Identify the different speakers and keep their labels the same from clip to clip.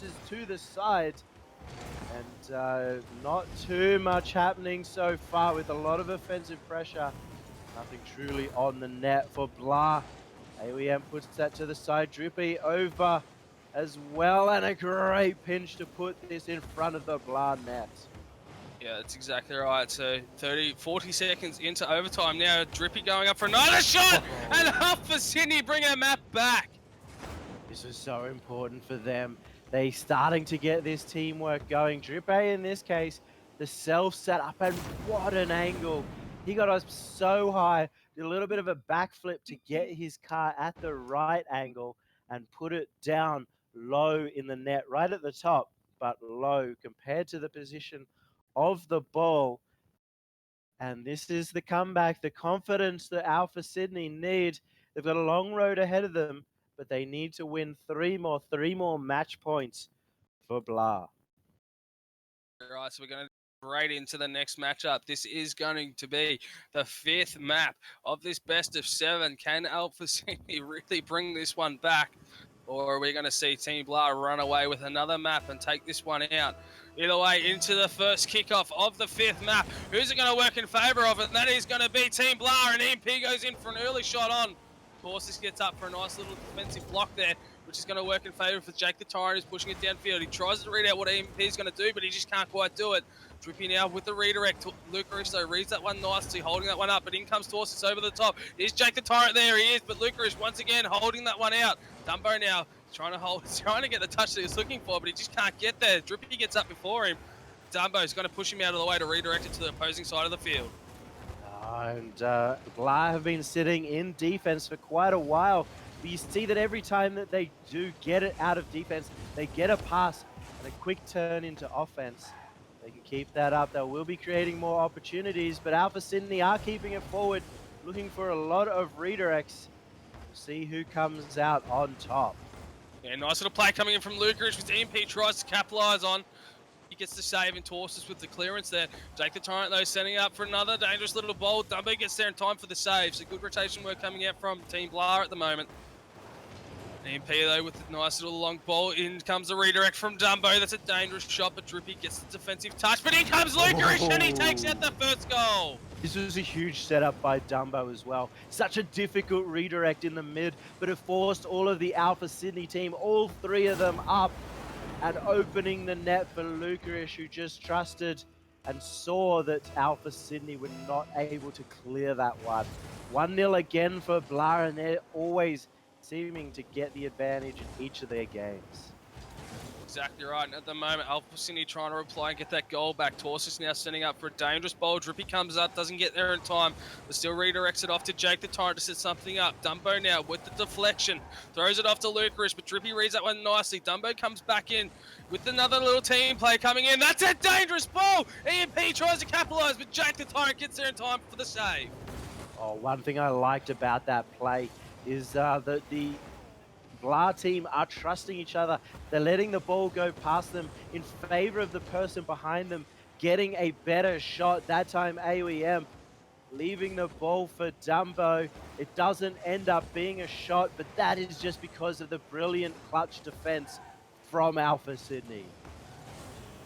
Speaker 1: tosses to the side. And not too much happening so far with a lot of offensive pressure. Nothing truly on the net for Blah. AWM puts that to the side. Drippy over as well, and a great pinch to put this in front of the Blah net.
Speaker 2: Yeah, that's exactly right. So 40 seconds into overtime now. Drippy going up for another shot, and Alpha Sydney bring a map back.
Speaker 1: This is so important for them. They starting to get this teamwork going. Drippy in this case, the self setup, and what an angle. He got us so high, did a little bit of a backflip to get his car at the right angle and put it down low in the net, right at the top, but low compared to the position of the ball. And this is the comeback, the confidence that Alpha Sydney need. They've got a long road ahead of them, but they need to win three more match points for Blah.
Speaker 2: All right, so we're going to right into the next matchup. This is going to be the 5th map of this best of 7. Can Alpha Sydney really bring this one back? Or are we going to see Team Blah run away with another map and take this one out? Either way, into the first kickoff of the 5th map. Who's it going to work in favour of? And that is going to be Team Blah, and EMP goes in for an early shot on. Torsus gets up for a nice little defensive block there, which is going to work in favour for Jake the Tyrant, who's pushing it downfield. He tries to read out what EMP is going to do, but he just can't quite do it. Drippy now with the redirect. Lucarish, though, reads that one nicely, holding that one up, but in comes Torsus over the top. Here's Jake the Tyrant, there he is, but Lucarish once again holding that one out. Dumbo now trying to get the touch that he's looking for, but he just can't get there. Drippy gets up before him. Dumbo's going to push him out of the way to redirect it to the opposing side of the field.
Speaker 1: And Blah have been sitting in defense for quite a while. But you see that every time that they do get it out of defense, they get a pass and a quick turn into offense. They can keep that up. They will be creating more opportunities, but Alpha Sydney are keeping it forward, looking for a lot of redirects. We'll see who comes out on top.
Speaker 2: Yeah, nice little play coming in from Lucarish, which EMP tries to capitalise on. He gets the save and Torsus with the clearance there. Jake the Tyrant, though, setting up for another dangerous little ball. Dumbo gets there in time for the save. So good rotation work coming out from Team Blah at the moment. EMP, though, with the nice little long ball. In comes a redirect from Dumbo. That's a dangerous shot, but Drippy gets the defensive touch. But in comes Lucarish, and he takes out the first goal.
Speaker 1: This was a huge setup by Dumbo as well. Such a difficult redirect in the mid, but it forced all of the Alpha Sydney team, all 3 of them up, and opening the net for Lucarish, who just trusted and saw that Alpha Sydney were not able to clear that one. 1-0 again for Blah, and they're always seeming to get the advantage in each of their games.
Speaker 2: Exactly right, and at the moment, Alpha Sydney trying to reply and get that goal back. Torsus now setting up for a dangerous bowl. Drippy comes up, doesn't get there in time, but still redirects it off to Jake the Tyrant to set something up. Dumbo now with the deflection, throws it off to Lucarish, but Drippy reads that one nicely. Dumbo comes back in with another little team play coming in. That's a dangerous ball! EMP tries to capitalise, but Jake the Tyrant gets there in time for the save.
Speaker 1: Oh, one thing I liked about that play is that the Blah team are trusting each other. They're letting the ball go past them in favor of the person behind them getting a better shot. That time AWM leaving the ball for Dumbo. It doesn't end up being a shot, but that is just because of the brilliant clutch defense from Alpha Sydney.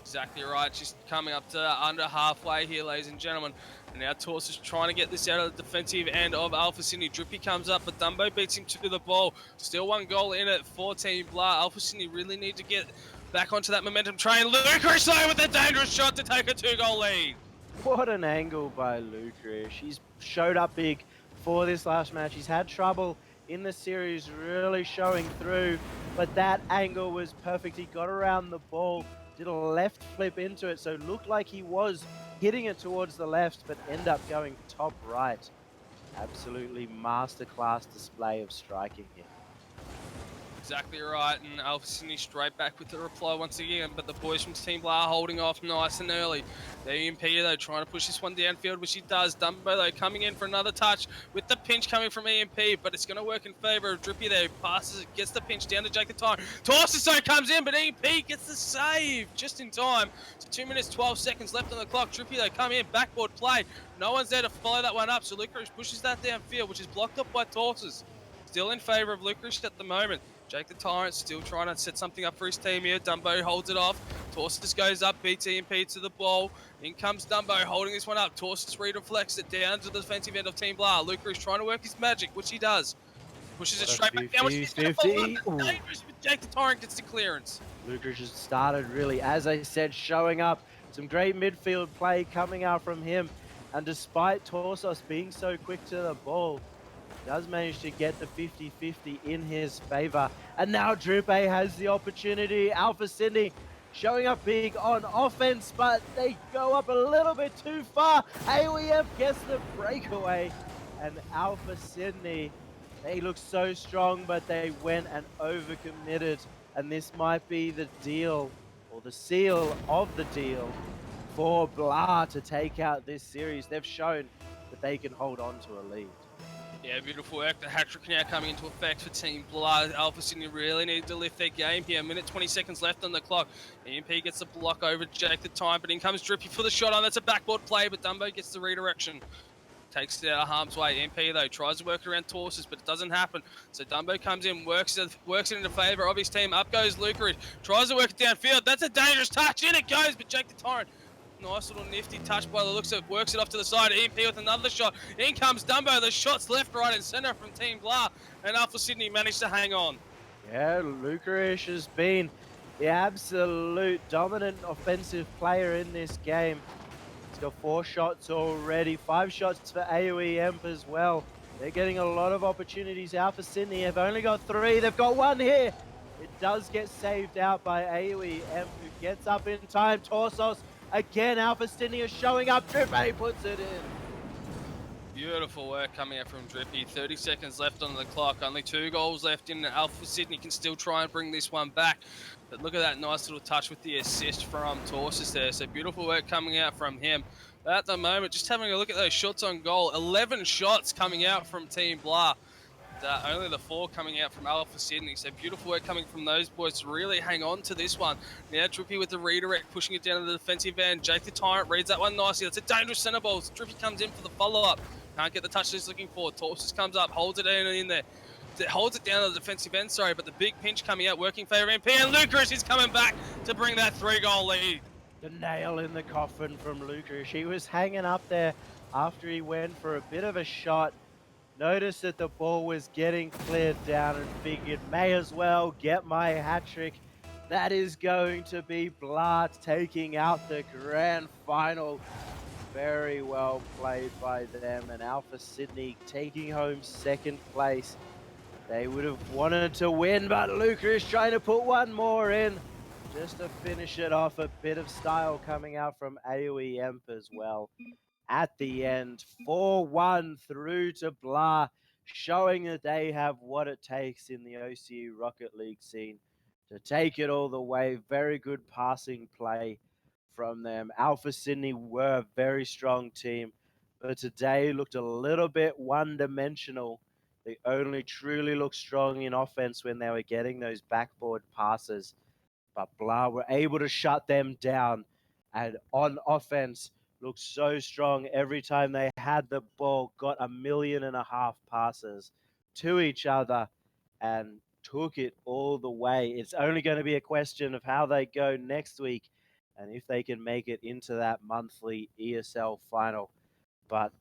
Speaker 2: Exactly right, just coming up to under halfway here, ladies and gentlemen. And now Torsus trying to get this out of the defensive end of Alpha Sydney. Drippy comes up, but Dumbo beats him to the ball. Still 1 goal in it for Team Blah. Alpha Sydney really need to get back onto that momentum train. Lucarish though with a dangerous shot to take a 2-goal lead.
Speaker 1: What an angle by Lucarish. He's showed up big for this last match. He's had trouble in the series really showing through, but that angle was perfect. He got around the ball, did a left flip into it, so it looked like he was hitting it towards the left, but end up going top right. Absolutely masterclass display of striking here.
Speaker 2: Exactly right, and Alpha Sydney straight back with the reply once again, but the boys from Team Blah are holding off nice and early. The EMP though trying to push this one downfield, which he does. Dumbo though coming in for another touch with the pinch coming from EMP, but it's going to work in favour of Drippy there. Passes it, gets the pinch down to Jake the Tyrant. Torsus though comes in, but EMP gets the save just in time. So 2 minutes 12 seconds left on the clock. Drippy though come in, backboard play. No one's there to follow that one up, so Lucarish pushes that downfield, which is blocked up by Torsus. Still in favour of Lucarish at the moment. Jake the Tyrant still trying to set something up for his team here. Dumbo holds it off. Torsus goes up, beats EMP to the ball. In comes Dumbo holding this one up. Torsus reflects it down to the defensive end of Team Blah. Luca is trying to work his magic, which he does. Pushes it
Speaker 1: What a
Speaker 2: straight back down, which he's going to follow up.
Speaker 1: 50-50.
Speaker 2: That's dangerous, but Jake the Tyrant gets the clearance.
Speaker 1: Lucas just started really, as I said, showing up. Some great midfield play coming out from him. And despite Torsos being so quick to the ball, does manage to get the 50-50 in his favor. And now Drupe has the opportunity. Alpha Sydney showing up big on offense, but they go up a little bit too far. AOEF gets the breakaway. And Alpha Sydney, they look so strong, but they went and overcommitted. And this might be the deal, or the seal of the deal, for Blah to take out this series. They've shown that they can hold on to a lead.
Speaker 2: Yeah, beautiful work. The hat-trick now coming into effect for Team Blood. Alpha Sydney really need to lift their game here. 20 seconds left on the clock. EMP gets the block over Jake the Time, but in comes Drippy for the shot on. That's a backboard play, but Dumbo gets the redirection. Takes it out of harm's way. EMP, though, tries to work around Torsus, but it doesn't happen. So Dumbo comes in, works it into favour of his team. Up goes Lukeridge. Tries to work it downfield. That's a dangerous touch. In it goes, but Jake the Tyrant. Nice little nifty touch by the looks of it. Works it off to the side. EMP with another shot. In comes Dumbo. The shots left, right, and centre from Team Blah. And Alpha Sydney managed to hang on.
Speaker 1: Yeah, Lucarish has been the absolute dominant offensive player in this game. He's got 4 shots already, 5 shots for AOE as well. They're getting a lot of opportunities. Alpha Sydney have only got 3. They've got 1 here. It does get saved out by AOE, who gets up in time. Torsos again. Alpha Sydney is showing up. Drippy puts it in.
Speaker 2: Beautiful work coming out from Drippy. 30 seconds left on the clock. Only 2 goals left in. Alpha Sydney can still try and bring this one back. But look at that nice little touch with the assist from Torsus there. So beautiful work coming out from him. But at the moment, just having a look at those shots on goal. 11 shots coming out from Team Blah. Only the 4 coming out from Alpha Sydney. So beautiful work coming from those boys to really hang on to this one. Now Drippy with the redirect, pushing it down to the defensive end. Jake the Tyrant reads that one nicely. That's a dangerous centre ball. Drippy comes in for the follow-up. Can't get the touch he's looking for. Torsus comes up, holds it in there. Holds it down to the defensive end, sorry, but the big pinch coming out, working favour MP, and Lucas is coming back to bring that 3-goal lead.
Speaker 1: The nail in the coffin from Lucas. He was hanging up there after he went for a bit of a shot. Noticed that the ball was getting cleared down and figured, may as well get my hat-trick. That is going to be Blart taking out the grand final. Very well played by them, and Alpha Sydney taking home 2nd place. They would have wanted to win, but Luca is trying to put 1 more in just to finish it off. A bit of style coming out from AOE as well. At the end, 4-1 through to Blah, showing that they have what it takes in the OCE Rocket League scene to take it all the way. Very good passing play from them. Alpha Sydney were a very strong team, but today looked a little bit one-dimensional. They only truly looked strong in offense when they were getting those backboard passes. But Blah were able to shut them down, and on offense looked so strong every time they had the ball, got 1.5 million passes to each other and took it all the way. It's only going to be a question of how they go next week and if they can make it into that monthly ESL final. But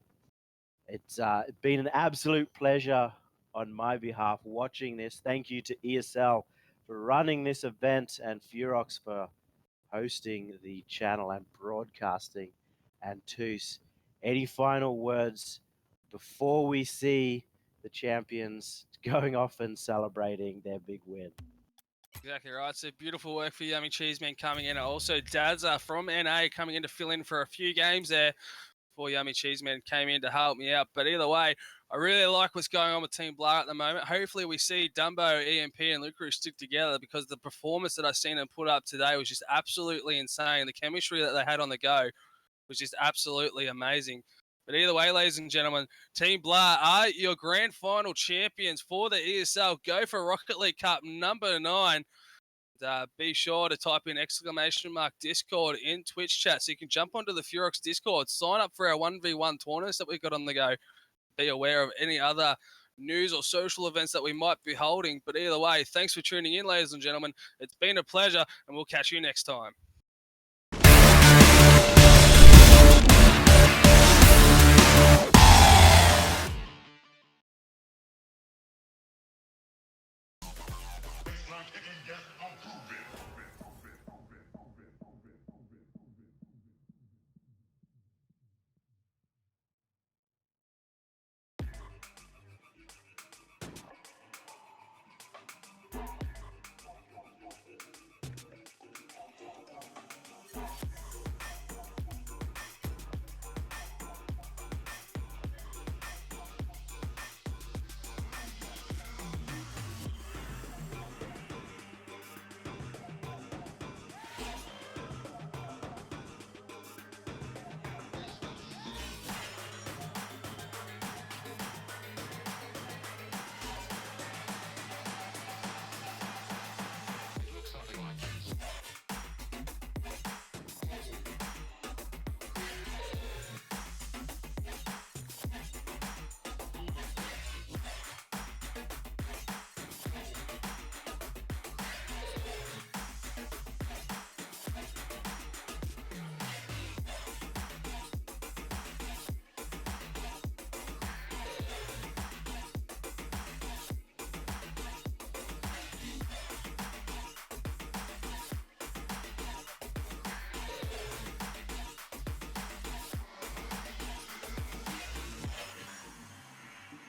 Speaker 1: it's been an absolute pleasure on my behalf watching this. Thank you to ESL for running this event and Furox for hosting the channel and broadcasting. And Toos, any final words before we see the champions going off and celebrating their big win?
Speaker 2: Exactly right. So beautiful work for Yummy Cheeseman coming in. Also, Dadza from NA coming in to fill in for a few games there before Yummy Cheeseman came in to help me out. But either way, I really like what's going on with Team Blah at the moment. Hopefully we see Dumbo, EMP, and Luca stick together, because the performance that I've seen them put up today was just absolutely insane. The chemistry that they had on the go was just absolutely amazing. But either way, ladies and gentlemen, Team Blah are your grand final champions for the ESL. Go for Rocket League Cup number 9. Be sure to type in !Discord in Twitch chat so you can jump onto the Furox Discord, sign up for our 1v1 tournaments that we've got on the go. Be aware of any other news or social events that we might be holding. But either way, thanks for tuning in, ladies and gentlemen. It's been a pleasure, and we'll catch you next time.